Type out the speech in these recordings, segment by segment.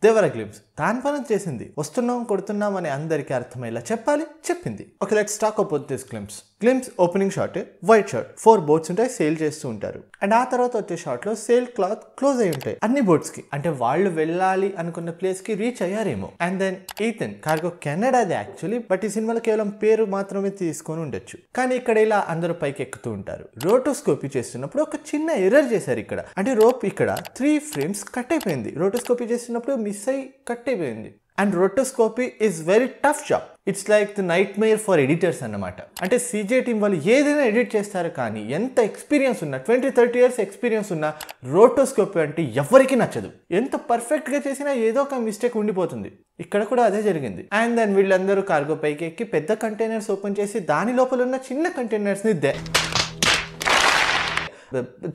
దేవర glimpse దాని పని చేసింది. వస్తున్నాం కొడుతున్నాం అని అందరికీ అర్థమయ్యేలా చెప్పాలి, చెప్పింది. Okay, let's talk about this glimpse. Glimpse opening shot white shot, 4 boats ఉంటాయి, సేల్ చేస్తూ ఉంటారు. అండ్ ఆ తర్వాత వచ్చే షాట్ లో సేల్ క్లాత్ క్లోజ్ అయి ఉంటాయి అన్ని బోట్స్ కి. అంటే వాళ్ళు వెళ్ళాలి అనుకున్న ప్లేస్ కి రీచ్ అయ్యారేమో. అండ్ దెన్ ఈథన్ కార్గో కెనడాది యాక్చువల్లీ, బట్ ఈ సినిమాలో కేవలం పేరు మాత్రమే తీసుకొని ఉండొచ్చు. కానీ ఇక్కడ ఇలా అందరూ పైకి ఎక్కుతూ ఉంటారు. రోటోస్కోపీ చేస్తున్నప్పుడు ఒక చిన్న ఎర్రర్ చేశారు ఇక్కడ. అంటే రోప్ ఇక్కడ 3 frames కట్ అయిపోయింది. రోటోస్కోపీ చేస్తున్నప్పుడు మిస్ అయ్యి కట్ అయిపోయింది. And rotoscopy is very tough job. It's like the nightmare for editors అన్నమాట. అంటే సీజే టీం వాళ్ళు ఏదైనా ఎడిట్ చేస్తారు, కానీ ఎంత ఎక్స్పీరియన్స్ ఉన్నా 20-30 years ఎక్స్పీరియన్స్ ఉన్న రోటోస్కోపీ అంటే ఎవరికి నచ్చదు. ఎంత పర్ఫెక్ట్ గా చేసినా ఏదో ఒక మిస్టేక్ ఉండిపోతుంది. ఇక్కడ కూడా అదే జరిగింది. అండ్ దెన్ వీళ్ళందరూ కార్గో పైకి ఎక్కి పెద్ద కంటైనర్స్ ఓపెన్ చేసి దాని లోపల ఉన్న చిన్న కంటైనర్స్ ని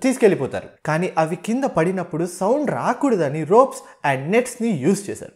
తీసుకెళ్లిపోతారు. కానీ అవి కింద పడినప్పుడు సౌండ్ రాకూడదని రోప్స్ అండ్ నెట్స్ ని యూజ్ చేశారు.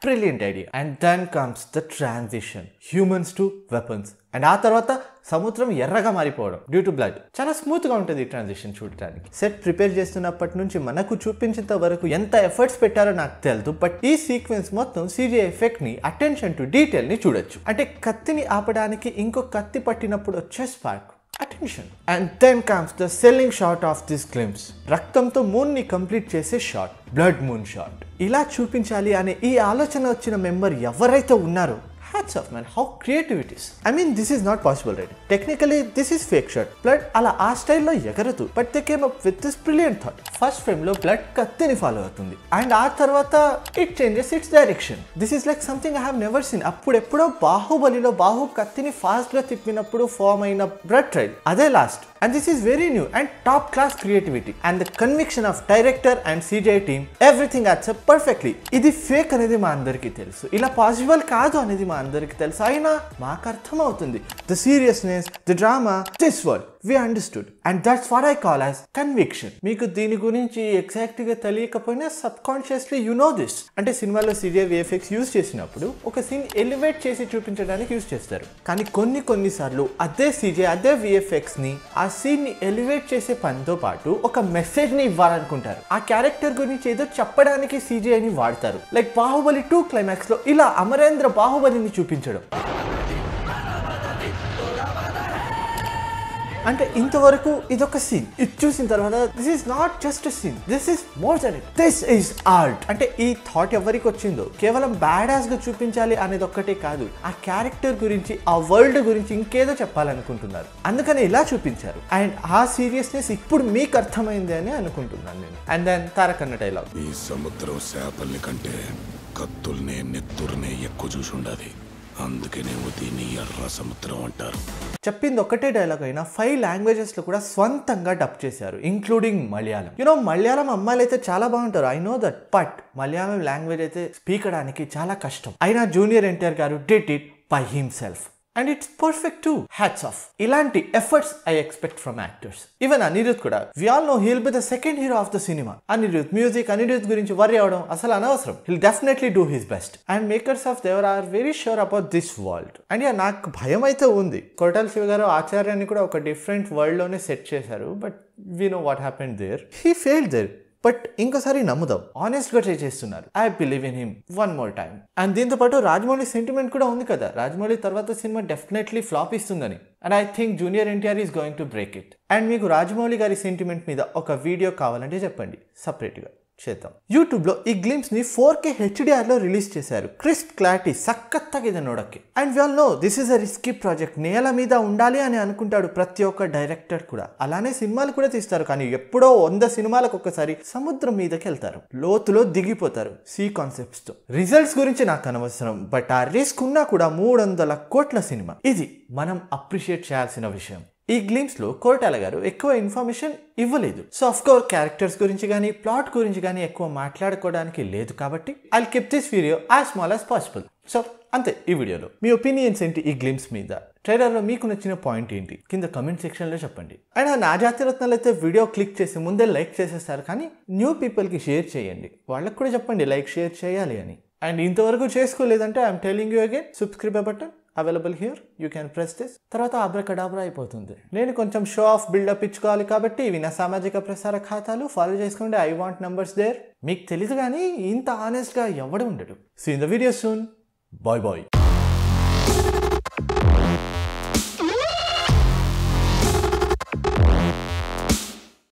Brilliant idea. And then comes the transition, humans to weapons. And ఆ తర్వాత సముద్రం ఎర్రగా మారిపోవడం డ్యూ టు బ్లడ్. చాలా స్మూత్ గా ఉంటుంది ఈ ట్రాన్సిషన్ చూడటానికి. సెట్ ప్రిపేర్ చేస్తున్నప్పటి నుంచి మనకు చూపించేంత వరకు ఎంత ఎఫర్ట్స్ పెట్టారో నాకు తెలియదు, బట్ ఈ సీక్వెన్స్ మొత్తం సీజీ ఎఫెక్ట్ ని, అటెన్షన్ టు డీటెయిల్ ని చూడొచ్చు. అంటే కత్తిని ఆపడానికి ఇంకో కత్తి పట్టినప్పుడు వచ్చే spark, attention. And then comes the selling shot of this glimpse. రక్తంతో మూన్ ని కంప్లీట్ చేసే షాట్, బ్లడ్ మూన్ షాట్. ఇలా చూపించాలి అనే ఈ ఆలోచన వచ్చిన మెంబర్ ఎవరైతే ఉన్నారో, hats off man, how creative it is. I mean, this is not possible, right? Technically this is fake shot. Blood అలా ఆ స్టైల్లో ఎగరదు, but they came up with this brilliant thought. First frame లో blood కత్తిని follow అవుతుంది and ఆ తర్వాత it changes its direction. This is like something I have never seen. అప్పుడెప్పుడో బాహుబలిలో బాహు కత్తిని ఫాస్ట్ గా తిప్పినప్పుడు ఫామ్ అయిన బ్లడ్ ట్రైల్ అదే last. And this is very new and top class creativity and the conviction of director and CGI team. Everything adds up perfectly. ఇది fake అనేది మా అందరికీ తెలుసు, ఇలా పాసిబుల్ కాదు అనేది మా అందరికీ తెలుసు, అయినా మాకు అర్థం అవుతుంది. The seriousness, the drama, this world we understood and that's what I call as conviction. మీకు దీని గురించి ఎగ్జాక్ట్ గా తెలియకపోయినా sub consciously you know this. అంటే సినిమాలో CGI VFX యూజ్ చేసినప్పుడు ఒక సీన్ ఎలివేట్ చేసి చూపించడానికి యూజ్ చేస్తారు, కానీ కొన్నిసార్లు అదే CGI అదే VFX ని ఆ సీన్ ని ఎలివేట్ చేసే పనితో పాటు ఒక మెసేజ్ ని ఇవ్వాలనుకుంటారు. ఆ క్యారెక్టర్ గురించి ఏదో చెప్పడానికి CGI ని వాడతారు. లైక్ బాహుబలి 2 క్లైమాక్స్ లో ఇలా అమరేంద్ర బాహుబలిని చూపించడం. అంటే ఇంతవరకు ఇదొక సీన్, ఇది చూసిన తర్వాత this is not just a scene, this is more than it, this is art. అంటే ఈ థాట్ ఎవరికి వచ్చిందో కేవలం బ్యాడాస్ గా చూపించాలి అనేది ఒక్కటే కాదు, ఆ క్యారెక్టర్ గురించి, ఆ వరల్డ్ గురించి ఇంకేదో చెప్పాలనుకుంటున్నారు, అందుకని ఇలా చూపించారు. అండ్ ఆ సీరియస్నెస్ ఇప్పుడు మీకు అర్థమైంది అని అనుకుంటున్నాను నేను. అండ్ దెన్ తారకన్న డైలాగ్, ఈ సముద్రం చేపల్ని కంటే కత్తుల్నే నెత్తుర్నే ఎక్కువ చూసి ఉండాలి, అందుకనే దీన్ని ఎర్ర సముద్రం అంటారు. చెప్పింది ఒక్కటే డైలాగ్ అయినా 5 languages లో కూడా స్వంతంగా డబ్ చేశారు, ఇంక్లూడింగ్ మలయాళం. యూనో మలయాళం అమ్మాయిలు అయితే చాలా బాగుంటారు, I know that, but Malayalam language అయితే స్పీక్ అవడానికి చాలా కష్టం. అయినా జూనియర్ ఎన్టీఆర్ గారు did it by himself and it's perfect too. Hats off. ఇలాంటి efforts I expect from actors. Even Anirudh కూడా, we all know he'll be the second hero of the cinema. Anirudh music, Anirudh గురించి worry అవడం అసలు అనవసరం. He'll definitely do his best. And makers of Devara are very sure about this world. And yeah, నాకు భయం అయితే ఉంది. కొరటాల శివ గారు ఆచార్యాన్ని కూడా ఒక డిఫరెంట్ వరల్డ్ లోనే సెట్ చేశారు, but we know what happened there. He failed there. But ఇంకోసారి నమ్ముదాం, ఆనెస్ట్ గా ట్రై చేస్తున్నారు. I believe in him one more time. And దీంతో పాటు రాజమౌళి సెంటిమెంట్ కూడా ఉంది కదా, రాజమౌళి తర్వాత సినిమా డెఫినెట్లీ ఫ్లాప్ ఇస్తుందని. And I think junior NTR is going to break it. And మీకు రాజమౌళి గారి సెంటిమెంట్ మీద ఒక వీడియో కావాలంటే చెప్పండి, సపరేట్ గా చేద్దాం. యూట్యూబ్ లో ఈ గ్లిమ్స్ ని 4K HDR లో రిలీజ్ చేశారు. క్రిస్ప్ క్లారిటీ సక్కత్తಗಿದೆ ನೋಡಕ್ಕೆ. And we all know this is a risky project. నేల మీద ఉండాలి అని అనుకుంటాడు ప్రతి ఒక్క డైరెక్టర్ కూడా. అలానే సినిమాలు కూడా తీస్తారు, కానీ ఎప్పుడో 100 సినిమాలకు ఒకసారి సముద్రం మీదకి వెళ్తారు, లోతులో దిగిపోతారు సీ కాన్సెప్ట్స్ తో. రిజల్ట్స్ గురించి నాకు అనవసరం, బట్ ఆ రిస్క్ ఉన్నా కూడా 300 కోట్ల సినిమా, ఇది మనం అప్రిషియేట్ చేయాల్సిన విషయం. ఈ గ్లిమ్స్ లో కొరటాల గారు ఎక్కువ ఇన్ఫర్మేషన్ ఇవ్వలేదు, సో ఆఫ్ కోర్స్ క్యారెక్టర్స్ గురించి కానీ ప్లాట్ గురించి కానీ ఎక్కువ మాట్లాడుకోవడానికి లేదు, కాబట్టి I'll keep this video as small as possible. So అంతే ఈ వీడియోలో. మీ ఒపీనియన్స్ ఏంటి ఈ గ్లిమ్స్ మీద? ట్రైలర్ లో మీకు నచ్చిన పాయింట్ ఏంటి కింద కమెంట్ సెక్షన్ లో చెప్పండి. అండ్ నా జాతి రత్నాలు అయితే వీడియో క్లిక్ చేసి ముందే లైక్ చేసేస్తారు, కానీ న్యూ పీపుల్ కి షేర్ చేయండి, వాళ్ళకి కూడా చెప్పండి లైక్ షేర్ చేయాలి అని. అండ్ ఇంతవరకు చేసుకోలేదంటే I'm telling you again, subscribe button available here, you can press this. తర్వాత అబ్రకడాబ్రా అయిపోతుంది. నేను కొంచెం షో ఆఫ్ బిల్డప్ ఇచ్చుకోవాలి కాబట్టి ఇవి నా సామాజిక ప్రసార ఖాతాలు, ఫాలో చేసుకోండి. I want numbers there. మీకు తెలీదు కానీ ఇంత ఆనెస్ట్గా ఎవడు ఉండడు. See in the video soon. Bye bye.